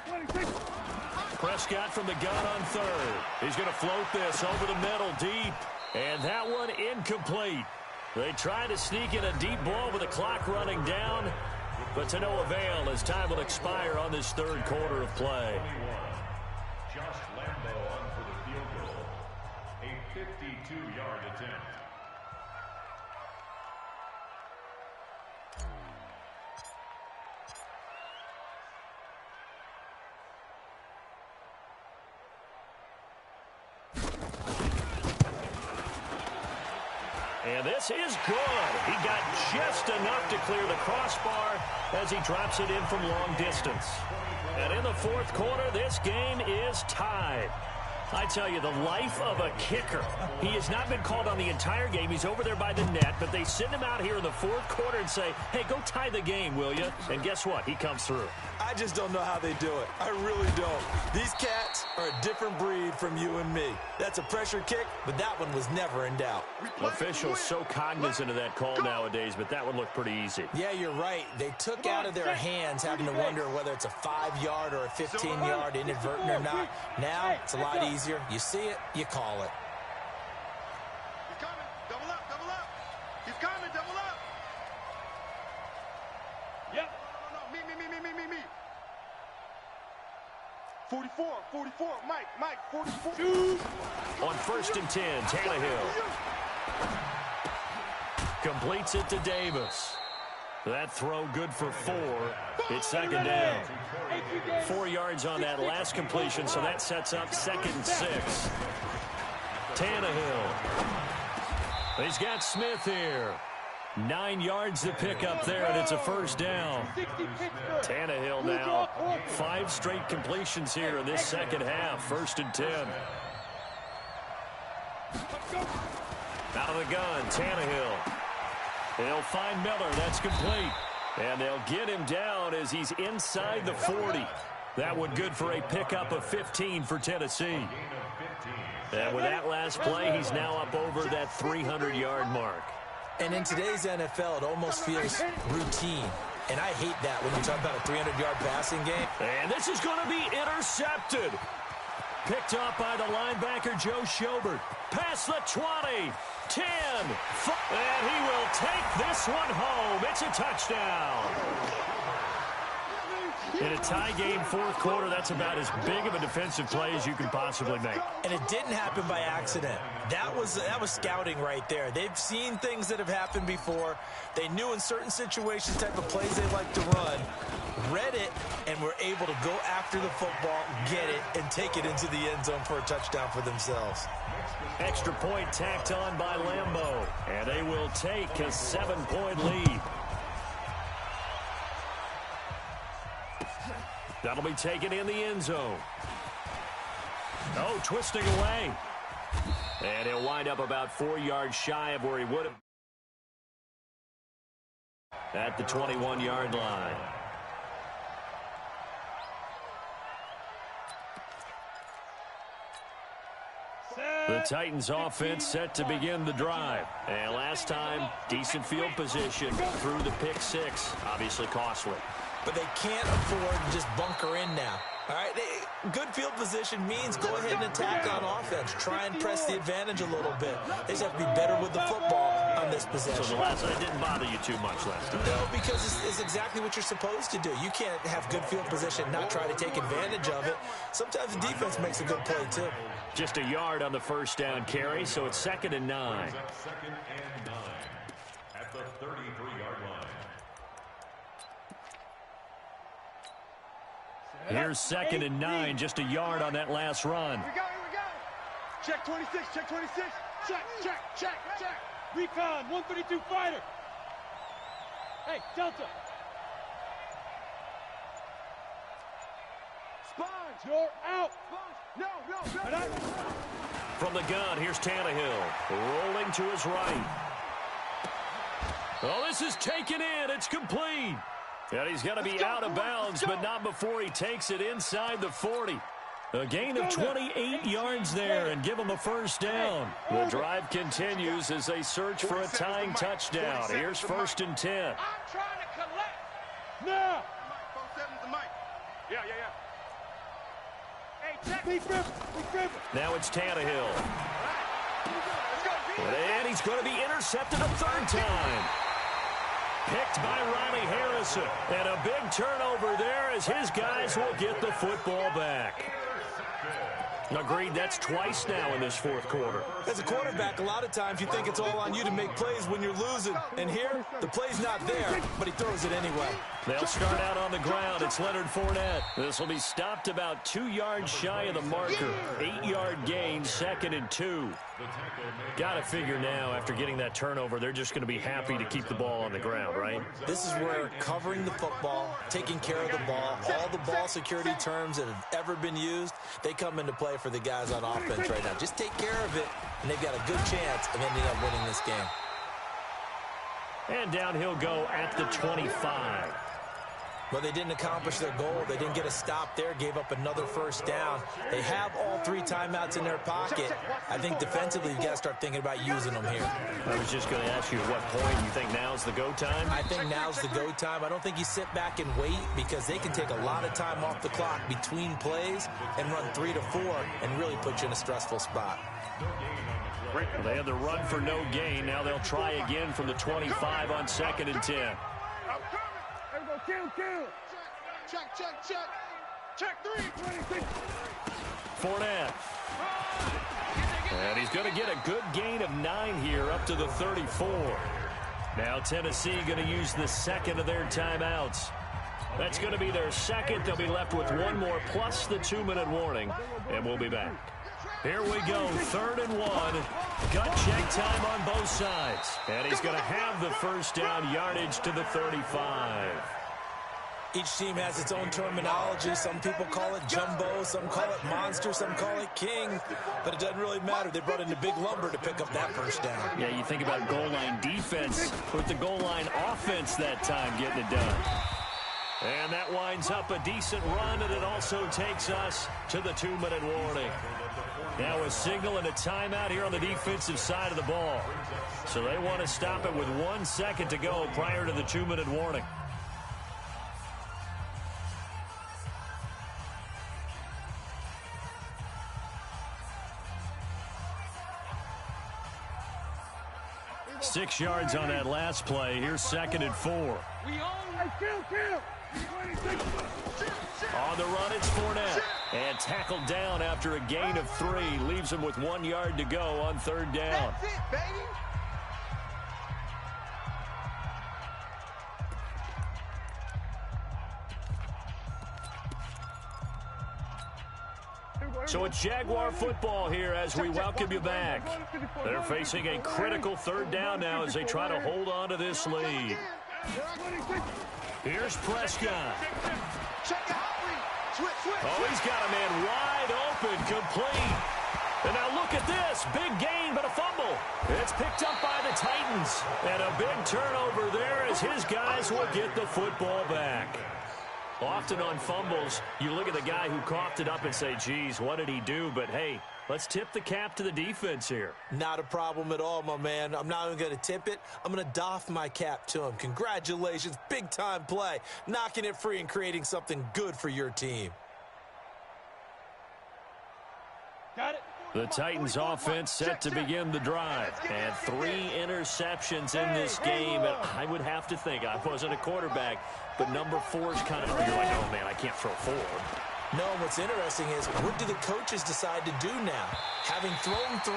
26. Prescott from the gun on 3rd. He's going to float this over the middle deep, and that one incomplete. They try to sneak in a deep ball with the clock running down, but to no avail as time will expire on this 3rd quarter of play. Josh Lambo on for the field goal. A 52-yard attempt. And this is good. He got just enough to clear the crossbar as he drops it in from long distance. And in the 4th quarter, this game is tied. I tell you, the life of a kicker. He has not been called on the entire game. He's over there by the net, but they send him out here in the 4th quarter and say, hey, go tie the game, will you? And guess what? He comes through. I just don't know how they do it. I really don't. These cats are a different breed from you and me. That's a pressure kick, but that one was never in doubt. Officials so cognizant of that call nowadays, but that one looked pretty easy. Yeah, you're right. They took out of their hands having to wonder whether it's a 5-yard or a 15-yard inadvertent or not. Now, it's a lot easier. You see it, you call it. He's coming. Double up. He's coming. Double up. Yep. No. Me. 44. Mike. 44. On 1st and 10, Tannehill completes it to Davis. That throw good for 4. It's 2nd down. 4 yards on that last completion, so that sets up 2nd and 6. Tannehill. He's got Smith here. 9 yards to pick up there, and it's a 1st down. Tannehill now 5 straight completions here in this 2nd half. 1st and 10. Out of the gun, Tannehill. They'll find Miller. That's complete. And they'll get him down as he's inside the 40. That one good for a pickup of 15 for Tennessee. And with that last play, he's now up over that 300-yard mark. And in today's NFL, it almost feels routine. And I hate that when you talk about a 300-yard passing game. And this is going to be intercepted. Picked up by the linebacker, Joe Schobert. Past the 20, 10, 5, and he will take this one home. It's a touchdown. In a tie game 4th quarter, that's about as big of a defensive play as you can possibly make. And it didn't happen by accident. That was scouting right there. They've seen things that have happened before. They knew in certain situations type of plays they like to run, read it, and were able to go after the football, get it, and take it into the end zone for a touchdown for themselves. Extra point tacked on by Lambo, and they will take a 7-point lead. That'll be taken in the end zone. Oh, twisting away. And he'll wind up about 4 yards shy of where he would have. At the 21-yard line. The Titans offense set to begin the drive. And last time, decent field position through the pick 6. Obviously costly. But they can't afford to just bunker in now. All right, good field position means go ahead and attack on offense. Try and press the advantage a little bit. They just have to be better with the football on this possession. So the last night didn't bother you too much last time? No, because it's exactly what you're supposed to do. You can't have good field position, not try to take advantage of it. Sometimes the defense makes a good play, too. Just a yard on the first down carry, so it's 2nd and 9. Second and 9 at the 33-yard line. Here's 2nd and 9, just a yard on that last run. Here we go. Check 26, check 26. Check. Recon, 132 fighter. Hey, Delta. Sponge, you're out. No. From the gun, here's Tannehill, rolling to his right. Oh, this is taken in. It's complete. And he's going to be out of bounds, but not before he takes it inside the 40. A gain of 28 yards there and give him a first down. The drive continues as they search for a tying touchdown. Here's 1st and 10. I'm trying to collect. Now. 47's the mic. Yeah. Hey, check. Be crippled. Now it's Tannehill. And he's going to be intercepted a 3rd time. Picked by Riley Harrison. And a big turnover there as his guys will get the football back. Agreed, that's twice now in this 4th quarter. As a quarterback, a lot of times you think it's all on you to make plays when you're losing. And here, the play's not there, but he throws it anyway. They'll start out on the ground. It's Leonard Fournette. This will be stopped about 2 yards shy of the marker. 8-yard gain, 2nd and 2. Got to figure now, after getting that turnover, they're just going to be happy to keep the ball on the ground, right? This is where covering the football, taking care of the ball, all the ball security terms that have ever been used, they come into play for the guys on offense right now. Just take care of it, and they've got a good chance of ending up winning this game. And down he'll go at the 25. But they didn't accomplish their goal. They didn't get a stop there, gave up another first down. They have all 3 timeouts in their pocket. I think defensively you've got to start thinking about using them here. I was just going to ask you at what point you think now's the go time? I think now's the go time. I don't think you sit back and wait because they can take a lot of time off the clock between plays and run 3 to 4 and really put you in a stressful spot. Well, they had the run for no gain. Now they'll try again from the 25 on 2nd and 10. Kill. Check 3. 26. Fournette. And he's going to get a good gain of 9 here up to the 34. Now Tennessee going to use the 2nd of their timeouts. That's going to be their 2nd. They'll be left with 1 more plus the 2-minute warning. And we'll be back. Here we go, 3rd and 1. Gut check time on both sides. And he's going to have the first down, yardage to the 35. Each team has its own terminology. Some people call it jumbo, some call it monster, some call it king. But it doesn't really matter. They brought in the big lumber to pick up that first down. Yeah, you think about goal line defense with the goal line offense that time getting it done. And that winds up a decent run, and it also takes us to the 2-minute warning. Now a signal and a timeout here on the defensive side of the ball. So they want to stop it with 1 second to go prior to the 2-minute warning. Six yards on that last play. Here's 2nd and 4. Kill. On the run, it's Fournette. And tackled down after a gain of 3. Leaves him with 1 yard to go on 3rd down. That's it, baby. So it's Jaguar football here as we welcome you back. They're facing a critical 3rd down now as they try to hold on to this lead. Here's Prescott. Oh, he's got a man wide open, complete. And now look at this. Big gain, but a fumble. It's picked up by the Titans. And a big turnover there as his guys will get the football back. Often on fumbles, you look at the guy who coughed it up and say, geez, what did he do? But, hey, let's tip the cap to the defense here. Not a problem at all, my man. I'm not even going to tip it. I'm going to doff my cap to him. Congratulations. Big-time play. Knocking it free and creating something good for your team. The Titans offense set to begin the drive. And 3 interceptions in this game. And I would have to think, I wasn't a quarterback, but number 4 is kind of, you're like, oh man, I can't throw 4. No, what's interesting is, what do the coaches decide to do now? Having thrown 3,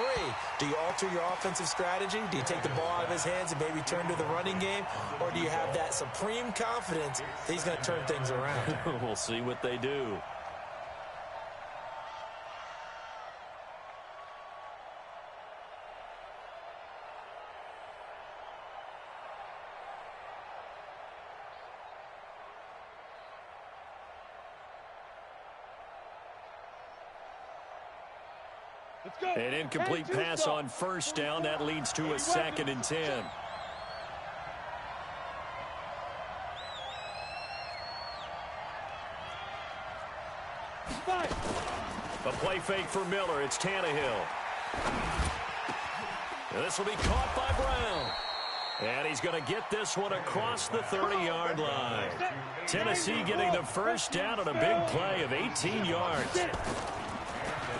do you alter your offensive strategy? Do you take the ball out of his hands and maybe turn to the running game? Or do you have that supreme confidence that he's going to turn things around? We'll see what they do. An incomplete pass on first down. That leads to a 2nd and 10. A play fake for Miller. It's Tannehill. This will be caught by Brown. And he's going to get this one across the 30-yard line. Tennessee getting the first down on a big play of 18 yards.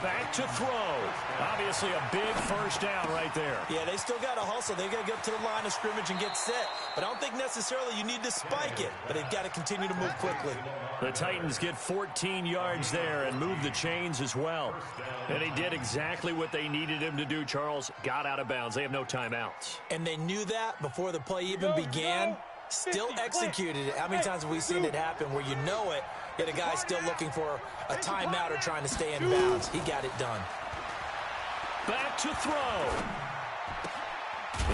Back to throw. Obviously a big first down right there. Yeah, they still got to hustle. They got to get up to the line of scrimmage and get set. But I don't think necessarily you need to spike it. But they've got to continue to move quickly. The Titans get 14 yards there and move the chains as well. And he did exactly what they needed him to do, Charles. Got out of bounds. They have no timeouts. And they knew that before the play even began. Still executed it. How many times have we seen it happen where you know it, yet a guy still looking for a timeout or trying to stay in bounds? He got it done. Back to throw.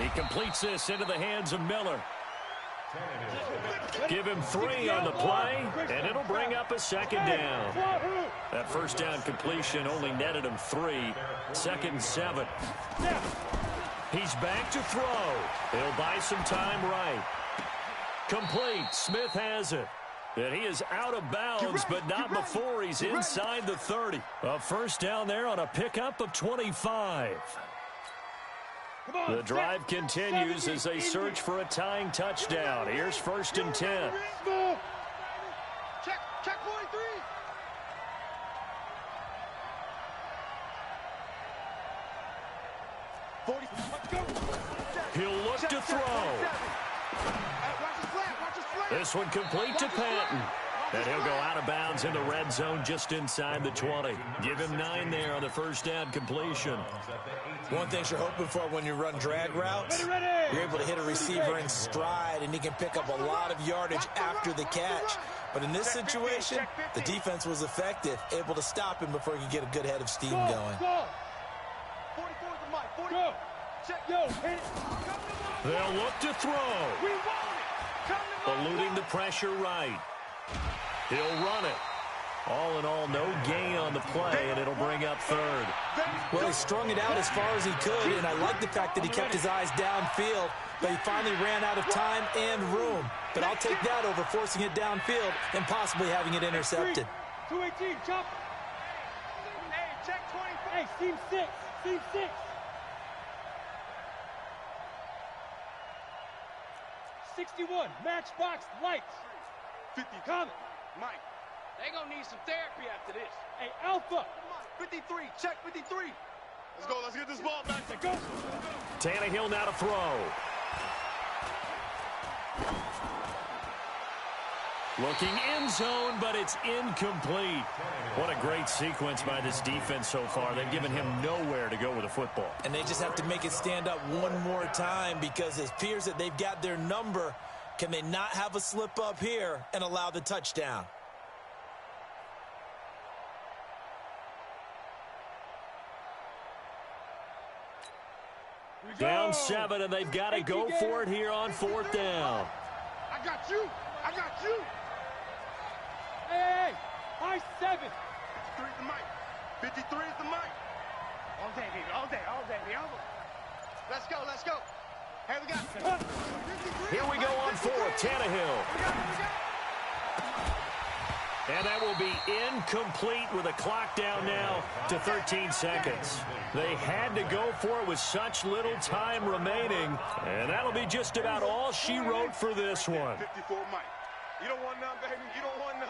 He completes this into the hands of Miller. Give him 3 on the play, and it'll bring up a 2nd down. That first down completion only netted him 3. 2nd and 7. He's back to throw. He'll buy some time right. Complete. Smith has it. And he is out of bounds, but not before he's inside the 30. A first down there on a pickup of 25. The drive continues as they search for a tying touchdown. Here's 1st and 10. Check 43. He'll look to throw. This one complete to Patton. And he'll go out of bounds in the red zone just inside the 20. Give him 9 there on the first down completion. One thing you're hoping for when you run drag routes, you're able to hit a receiver in stride, and he can pick up a lot of yardage after the catch. But in this situation, the defense was effective, able to stop him before he could get a good head of steam going. They'll look to throw. Eluding the pressure right. He'll run it. All in all, no gain on the play, and it'll bring up 3rd. Well, he strung it out as far as he could, and I like the fact that he kept his eyes downfield, but he finally ran out of time and room. But I'll take that over forcing it downfield and possibly having it intercepted. 218, chop. Hey, check 20. Hey, seam 6. Seam 6. 61, matchbox lights. 50, coming. Mike, they gonna need some therapy after this. Hey, Alpha. 53, check 53. Let's go, let's get this ball back. Let's go. Tannehill now to throw. Looking end zone, but it's incomplete. What a great sequence by this defense so far. They've given him nowhere to go with the football. And they just have to make it stand up one more time, because it appears that they've got their number. Can they not have a slip up here and allow the touchdown? Down 7, and they've got to go for it here on 4th down. I got you. I got you. Hey, high 7. 53 is the mic. 53 is the mic. All day, baby. All day. All day, baby. Let's go. Let's go. Hey, we got. Here we go on 4th. Tannehill. And that will be incomplete with a clock down now to 13 seconds. They had to go for it with such little time remaining. And that'll be just about all she wrote for this one. 54 Mike. You don't want none, baby. You don't want none.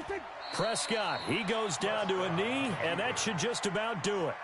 Hey. Prescott, he goes down to a knee, and that should just about do it.